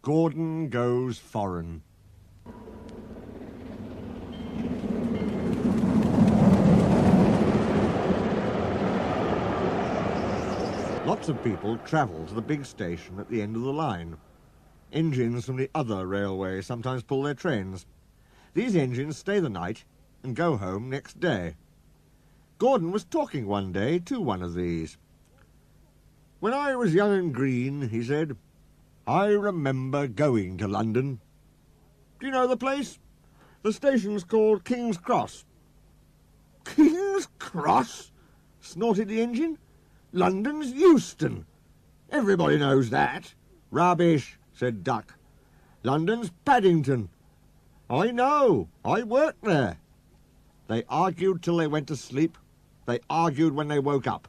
Gordon Goes Foreign. Lots of people travel to the big station at the end of the line. Engines from the other railway sometimes pull their trains. These engines stay the night and go home next day. Gordon was talking one day to one of these. "When I was young and green," he said, "I remember going to London. Do you know the place? The station's called King's Cross." "King's Cross?" snorted the engine. "London's Euston. Everybody knows that." "Rubbish," said Duck. "London's Paddington." "I know. I worked there." They argued till they went to sleep. They argued when they woke up.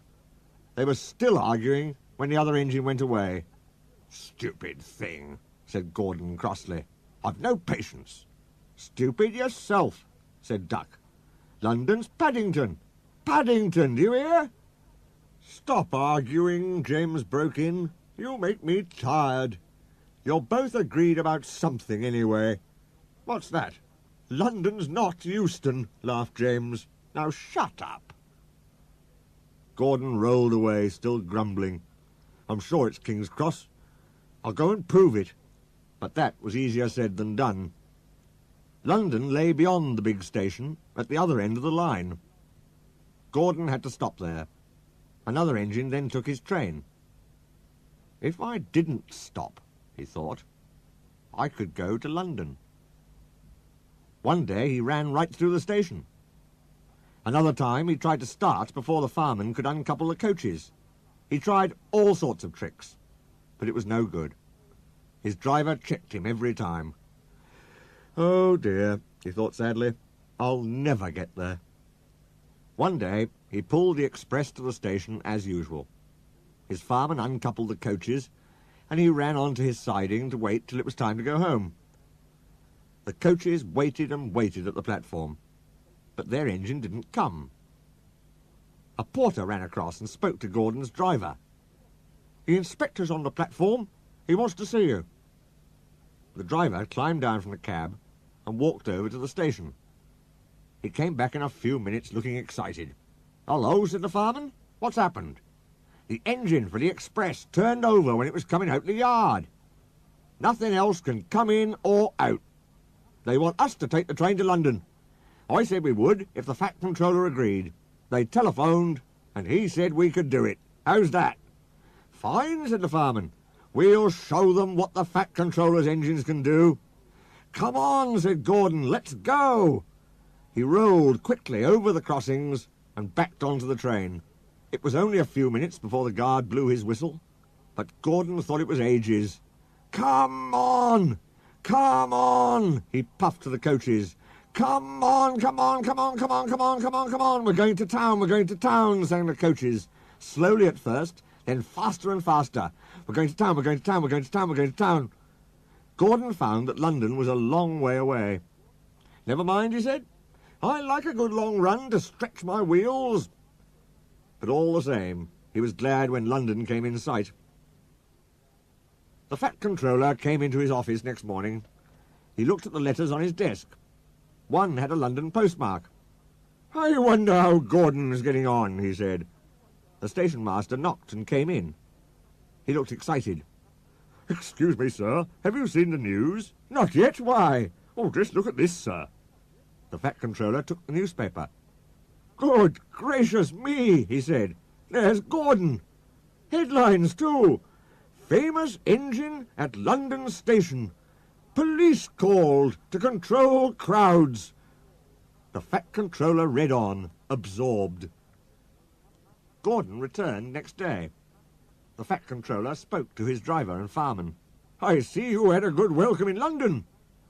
They were still arguing when the other engine went away. "Stupid thing," said Gordon crossly. "I've no patience." "Stupid yourself," said Duck. "London's Paddington. Paddington, do you hear?" "Stop arguing," James broke in. "You make me tired. You're both agreed about something anyway." "What's that?" "London's not Euston," laughed James. "Now shut up." Gordon rolled away, still grumbling. "I'm sure it's King's Cross. I'll go and prove it." But that was easier said than done. London lay beyond the big station, at the other end of the line. Gordon had to stop there. Another engine then took his train. "If I didn't stop," he thought, "I could go to London." One day he ran right through the station. Another time he tried to start before the fireman could uncouple the coaches. He tried all sorts of tricks, but it was no good. His driver checked him every time. "Oh dear," he thought sadly, "I'll never get there." One day he pulled the express to the station as usual. His fireman uncoupled the coaches, and he ran on to his siding to wait till it was time to go home. The coaches waited and waited at the platform, but their engine didn't come. A porter ran across and spoke to Gordon's driver. "The inspector's on the platform. He wants to see you." The driver climbed down from the cab and walked over to the station. He came back in a few minutes looking excited. "Hello," said the fireman. "What's happened?" "The engine for the express turned over when it was coming out the yard. Nothing else can come in or out. They want us to take the train to London. I said we would if the Fat Controller agreed. They telephoned, and he said we could do it. How's that?" "Fine," said the fireman. "We'll show them what the Fat Controller's engines can do." "Come on," said Gordon, "let's go." He rolled quickly over the crossings and backed onto the train. It was only a few minutes before the guard blew his whistle, but Gordon thought it was ages. "Come on! Come on!" he puffed to the coaches. "Come on, come on, come on, come on, come on, come on, come on! We're going to town, we're going to town," sang the coaches. Slowly at first, then faster and faster. "We're going to town, we're going to town, we're going to town, we're going to town." Gordon found that London was a long way away. "Never mind," he said. "I like a good long run to stretch my wheels." But all the same, he was glad when London came in sight. The Fat Controller came into his office next morning. He looked at the letters on his desk. One had a London postmark. "I wonder how Gordon's getting on," he said. The station master knocked and came in. He looked excited. "Excuse me, sir, have you seen the news?" "Not yet, why?" "Oh, just look at this, sir." The Fat Controller took the newspaper. "Good gracious me," he said. "There's Gordon. Headlines, too. Famous engine at London station. Police called to control crowds." The Fat Controller read on, absorbed. Gordon returned next day. The Fat Controller spoke to his driver and fireman. "I see you had a good welcome in London."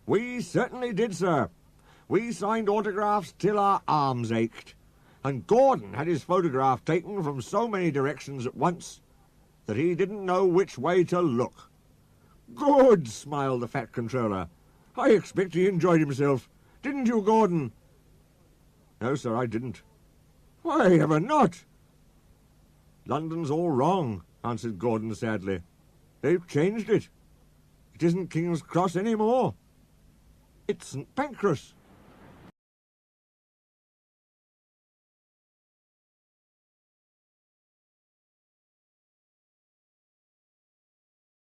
"We certainly did, sir. We signed autographs till our arms ached, and Gordon had his photograph taken from so many directions at once that he didn't know which way to look." "Good," smiled the Fat Controller. "I expect he enjoyed himself. Didn't you, Gordon?" "No, sir, I didn't." "Why ever not?" "London's all wrong," answered Gordon sadly. "They've changed it." It isn't King's Cross anymore. It's St. Pancras.